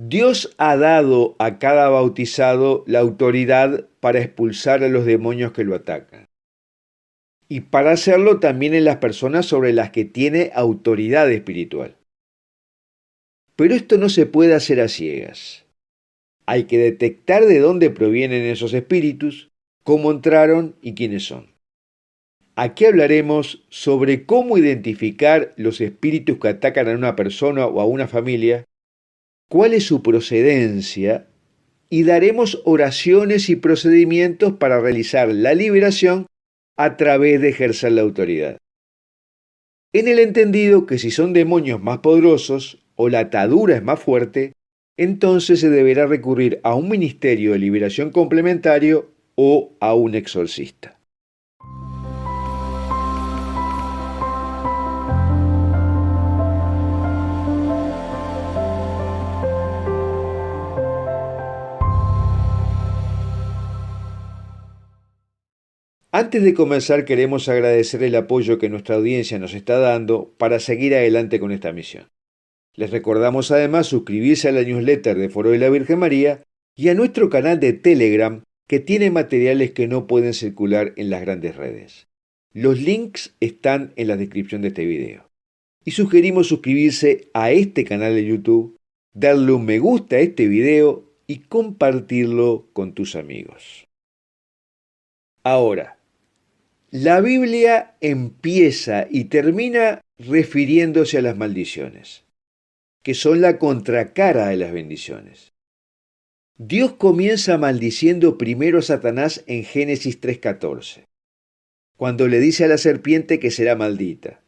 Dios ha dado a cada bautizado la autoridad para expulsar a los demonios que lo atacan. Y para hacerlo también en las personas sobre las que tiene autoridad espiritual. Pero esto no se puede hacer a ciegas. Hay que detectar de dónde provienen esos espíritus, cómo entraron y quiénes son. Aquí hablaremos sobre cómo identificar los espíritus que atacan a una persona o a una familia, cuál es su procedencia, y daremos oraciones y procedimientos para realizar la liberación a través de ejercer la autoridad. En el entendido que si son demonios más poderosos o la atadura es más fuerte, entonces se deberá recurrir a un ministerio de liberación complementario o a un exorcista. Antes de comenzar, queremos agradecer el apoyo que nuestra audiencia nos está dando para seguir adelante con esta misión. Les recordamos además suscribirse a la newsletter de Foro de la Virgen María y a nuestro canal de Telegram, que tiene materiales que no pueden circular en las grandes redes. Los links están en la descripción de este video. Y sugerimos suscribirse a este canal de YouTube, darle un me gusta a este video y compartirlo con tus amigos. Ahora, la Biblia empieza y termina refiriéndose a las maldiciones, que son la contracara de las bendiciones. Dios comienza maldiciendo primero a Satanás en Génesis 3:14, cuando le dice a la serpiente que será maldita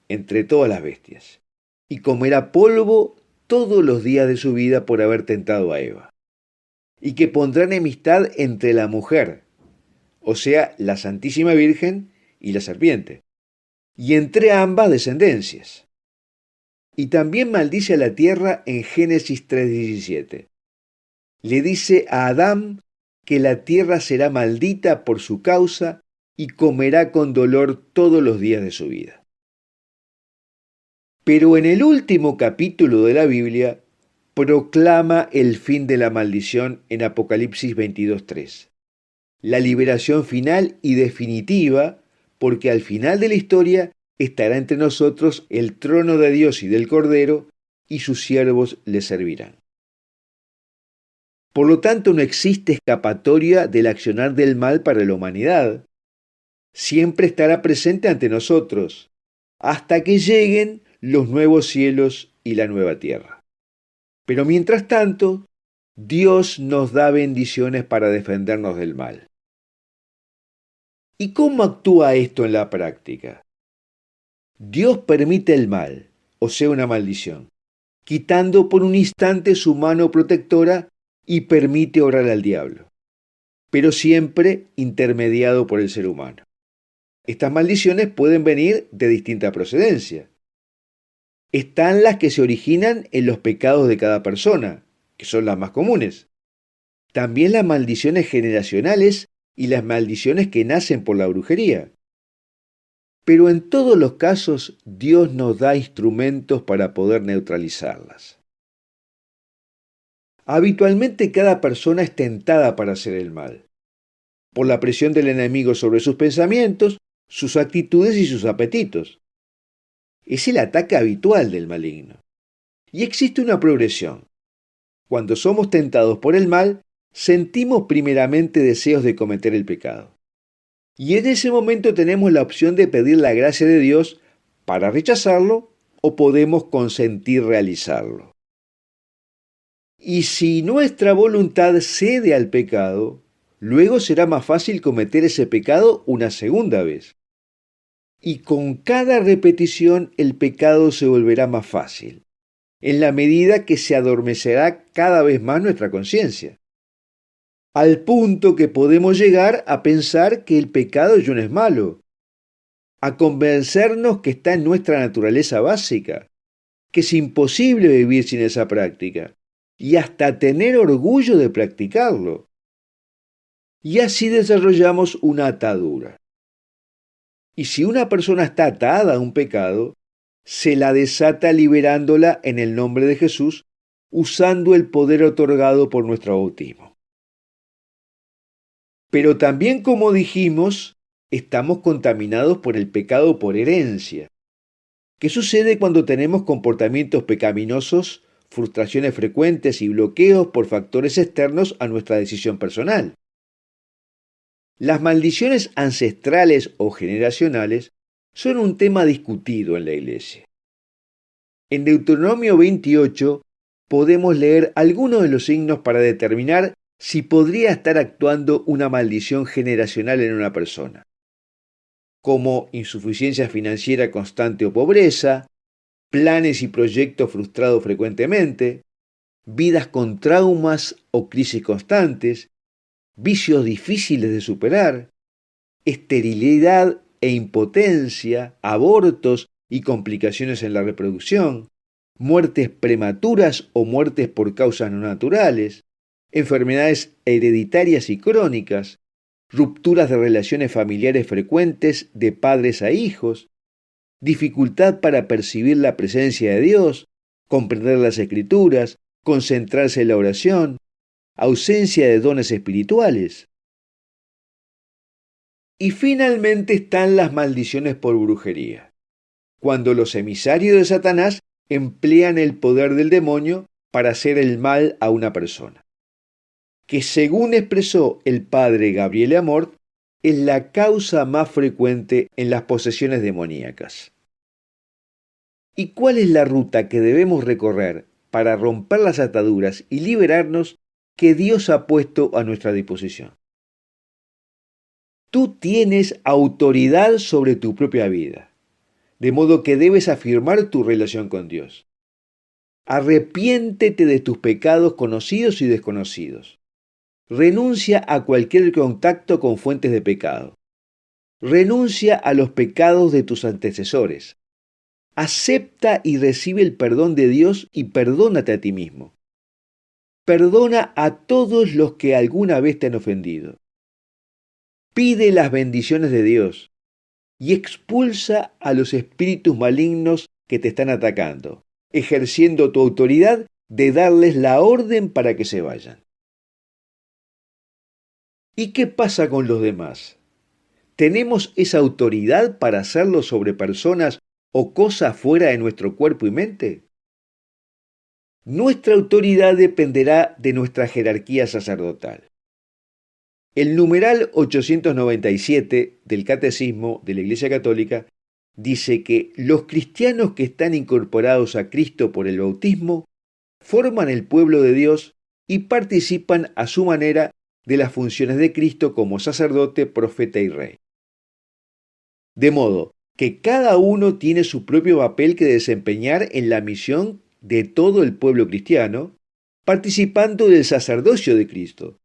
entre todas las bestias, y comerá polvo todos los días de su vida por haber tentado a Eva, y que pondrá enemistad entre la mujer, o sea, la Santísima Virgen y la serpiente, y entre ambas descendencias. Y también maldice a la tierra en Génesis 3:17. Le dice a Adán que la tierra será maldita por su causa y comerá con dolor todos los días de su vida. Pero en el último capítulo de la Biblia proclama el fin de la maldición en Apocalipsis 22:3. La liberación final y definitiva, porque al final de la historia estará entre nosotros el trono de Dios y del Cordero, y sus siervos le servirán. Por lo tanto, no existe escapatoria del accionar del mal para la humanidad. Siempre estará presente ante nosotros, hasta que lleguen los nuevos cielos y la nueva tierra. Pero mientras tanto, Dios nos da bendiciones para defendernos del mal. ¿Y cómo actúa esto en la práctica? Dios permite el mal, o sea, una maldición, quitando por un instante su mano protectora y permite obrar al diablo, pero siempre intermediado por el ser humano. Estas maldiciones pueden venir de distinta procedencia. Están las que se originan en los pecados de cada persona, que son las más comunes. También las maldiciones generacionales y las maldiciones que nacen por la brujería. Pero en todos los casos, Dios nos da instrumentos para poder neutralizarlas. Habitualmente cada persona es tentada para hacer el mal, por la presión del enemigo sobre sus pensamientos, sus actitudes y sus apetitos. Es el ataque habitual del maligno. Y existe una progresión. Cuando somos tentados por el mal, sentimos primeramente deseos de cometer el pecado. Y en ese momento tenemos la opción de pedir la gracia de Dios para rechazarlo o podemos consentir realizarlo. Y si nuestra voluntad cede al pecado, luego será más fácil cometer ese pecado una segunda vez. Y con cada repetición el pecado se volverá más fácil, en la medida que se adormecerá cada vez más nuestra conciencia, al punto que podemos llegar a pensar que el pecado ya no es malo, a convencernos que está en nuestra naturaleza básica, que es imposible vivir sin esa práctica, y hasta tener orgullo de practicarlo. Y así desarrollamos una atadura. Y si una persona está atada a un pecado, se la desata liberándola en el nombre de Jesús usando el poder otorgado por nuestro bautismo. Pero también, como dijimos, estamos contaminados por el pecado por herencia. ¿Qué sucede cuando tenemos comportamientos pecaminosos, frustraciones frecuentes y bloqueos por factores externos a nuestra decisión personal? Las maldiciones ancestrales o generacionales son un tema discutido en la Iglesia. En Deuteronomio 28 podemos leer algunos de los signos para determinar si podría estar actuando una maldición generacional en una persona, como insuficiencia financiera constante o pobreza, planes y proyectos frustrados frecuentemente, vidas con traumas o crisis constantes, vicios difíciles de superar, esterilidad e impotencia, abortos y complicaciones en la reproducción, muertes prematuras o muertes por causas no naturales, enfermedades hereditarias y crónicas, rupturas de relaciones familiares frecuentes de padres a hijos, dificultad para percibir la presencia de Dios, comprender las Escrituras, concentrarse en la oración, ausencia de dones espirituales. Y finalmente están las maldiciones por brujería, cuando los emisarios de Satanás emplean el poder del demonio para hacer el mal a una persona, que según expresó el padre Gabriel Amort, es la causa más frecuente en las posesiones demoníacas. ¿Y cuál es la ruta que debemos recorrer para romper las ataduras y liberarnos que Dios ha puesto a nuestra disposición? Tú tienes autoridad sobre tu propia vida, de modo que debes afirmar tu relación con Dios. Arrepiéntete de tus pecados conocidos y desconocidos. Renuncia a cualquier contacto con fuentes de pecado. Renuncia a los pecados de tus antecesores. Acepta y recibe el perdón de Dios y perdónate a ti mismo. Perdona a todos los que alguna vez te han ofendido. Pide las bendiciones de Dios y expulsa a los espíritus malignos que te están atacando, ejerciendo tu autoridad de darles la orden para que se vayan. ¿Y qué pasa con los demás? ¿Tenemos esa autoridad para hacerlo sobre personas o cosas fuera de nuestro cuerpo y mente? Nuestra autoridad dependerá de nuestra jerarquía sacerdotal. El numeral 897 del Catecismo de la Iglesia Católica dice que los cristianos que están incorporados a Cristo por el bautismo forman el pueblo de Dios y participan a su manera de las funciones de Cristo como sacerdote, profeta y rey. De modo que cada uno tiene su propio papel que desempeñar en la misión de todo el pueblo cristiano, participando del sacerdocio de Cristo,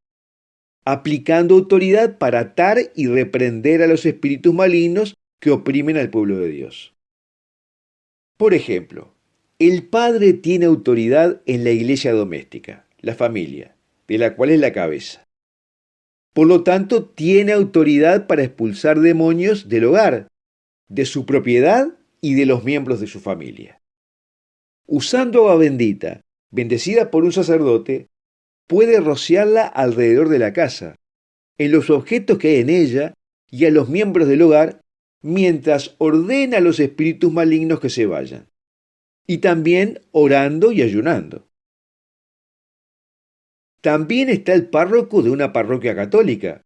aplicando autoridad para atar y reprender a los espíritus malignos que oprimen al pueblo de Dios. Por ejemplo, el padre tiene autoridad en la iglesia doméstica, la familia, de la cual es la cabeza. Por lo tanto, tiene autoridad para expulsar demonios del hogar, de su propiedad y de los miembros de su familia. Usando agua bendita, bendecida por un sacerdote, puede rociarla alrededor de la casa, en los objetos que hay en ella y a los miembros del hogar, mientras ordena a los espíritus malignos que se vayan, y también orando y ayunando. También está el párroco de una parroquia católica,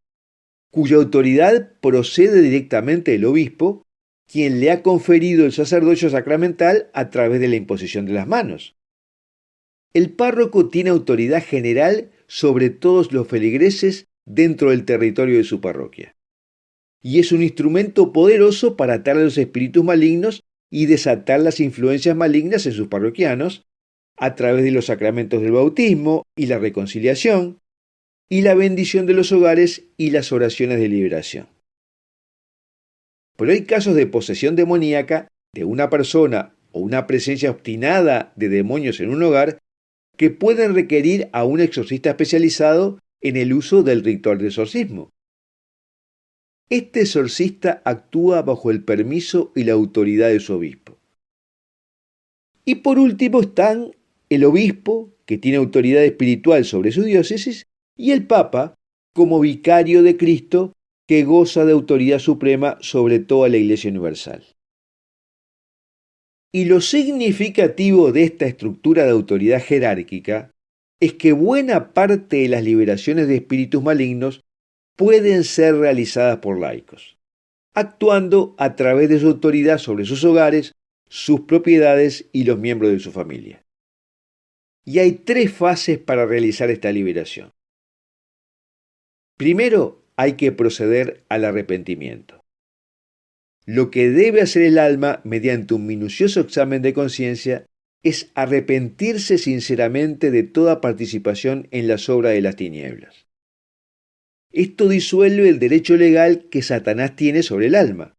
cuya autoridad procede directamente del obispo, quien le ha conferido el sacerdocio sacramental a través de la imposición de las manos. El párroco tiene autoridad general sobre todos los feligreses dentro del territorio de su parroquia, y es un instrumento poderoso para atar a los espíritus malignos y desatar las influencias malignas en sus parroquianos, a través de los sacramentos del bautismo y la reconciliación, y la bendición de los hogares y las oraciones de liberación. Pero hay casos de posesión demoníaca de una persona o una presencia obstinada de demonios en un hogar que pueden requerir a un exorcista especializado en el uso del ritual de exorcismo. Este exorcista actúa bajo el permiso y la autoridad de su obispo. Y por último están el obispo, que tiene autoridad espiritual sobre su diócesis, y el Papa, como vicario de Cristo, que goza de autoridad suprema sobre toda la Iglesia universal. Y lo significativo de esta estructura de autoridad jerárquica es que buena parte de las liberaciones de espíritus malignos pueden ser realizadas por laicos, actuando a través de su autoridad sobre sus hogares, sus propiedades y los miembros de su familia. Y hay 3 fases para realizar esta liberación. Primero, hay que proceder al arrepentimiento. Lo que debe hacer el alma mediante un minucioso examen de conciencia es arrepentirse sinceramente de toda participación en las obras de las tinieblas. Esto disuelve el derecho legal que Satanás tiene sobre el alma.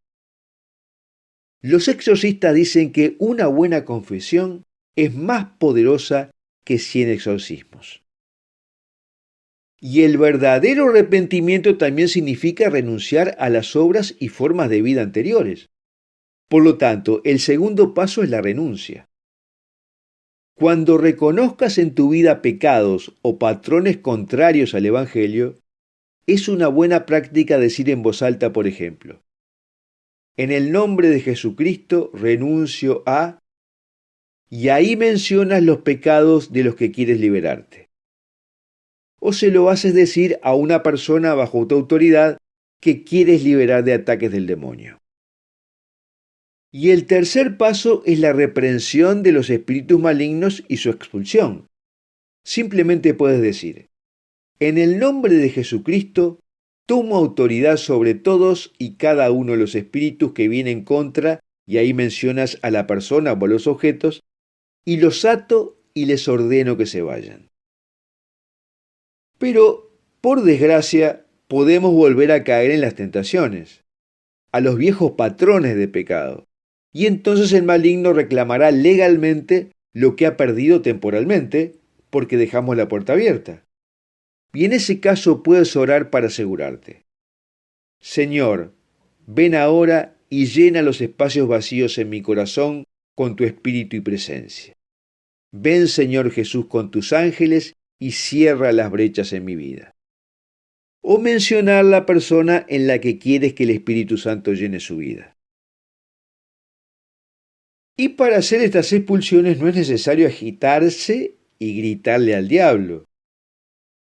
Los exorcistas dicen que una buena confesión es más poderosa que 100 exorcismos. Y el verdadero arrepentimiento también significa renunciar a las obras y formas de vida anteriores. Por lo tanto, el segundo paso es la renuncia. Cuando reconozcas en tu vida pecados o patrones contrarios al Evangelio, es una buena práctica decir en voz alta, por ejemplo, en el nombre de Jesucristo renuncio a... y ahí mencionas los pecados de los que quieres liberarte. O se lo haces decir a una persona bajo tu autoridad que quieres liberar de ataques del demonio. Y el tercer paso es la reprensión de los espíritus malignos y su expulsión. Simplemente puedes decir, en el nombre de Jesucristo, tomo autoridad sobre todos y cada uno de los espíritus que vienen contra, y ahí mencionas a la persona o a los objetos, y los ato y les ordeno que se vayan. Pero, por desgracia, podemos volver a caer en las tentaciones, a los viejos patrones de pecado, y entonces el maligno reclamará legalmente lo que ha perdido temporalmente, porque dejamos la puerta abierta. Y en ese caso puedes orar para asegurarte. Señor, ven ahora y llena los espacios vacíos en mi corazón con tu espíritu y presencia. Ven, Señor Jesús, con tus ángeles y cierra las brechas en mi vida. O mencionar la persona en la que quieres que el Espíritu Santo llene su vida. Y para hacer estas expulsiones no es necesario agitarse y gritarle al diablo.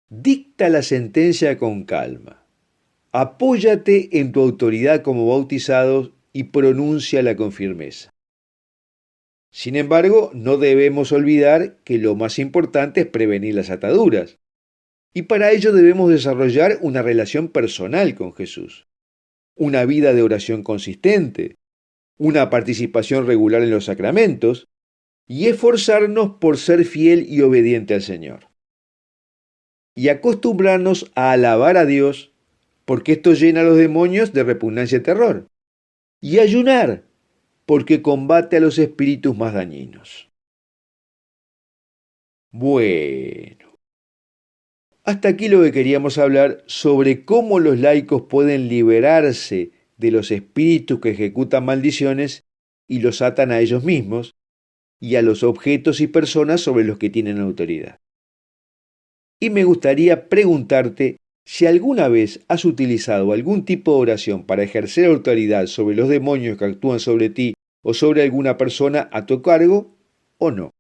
Dicta la sentencia con calma. Apóyate en tu autoridad como bautizado y pronúnciala con firmeza. Sin embargo, no debemos olvidar que lo más importante es prevenir las ataduras. Y para ello debemos desarrollar una relación personal con Jesús, una vida de oración consistente, una participación regular en los sacramentos y esforzarnos por ser fiel y obediente al Señor. Y acostumbrarnos a alabar a Dios, porque esto llena a los demonios de repugnancia y terror. Y ayunar, porque combate a los espíritus más dañinos. Bueno, hasta aquí lo que queríamos hablar sobre cómo los laicos pueden liberarse de los espíritus que ejecutan maldiciones y los atan a ellos mismos y a los objetos y personas sobre los que tienen autoridad. Y me gustaría preguntarte si alguna vez has utilizado algún tipo de oración para ejercer autoridad sobre los demonios que actúan sobre ti o sobre alguna persona a tu cargo o no.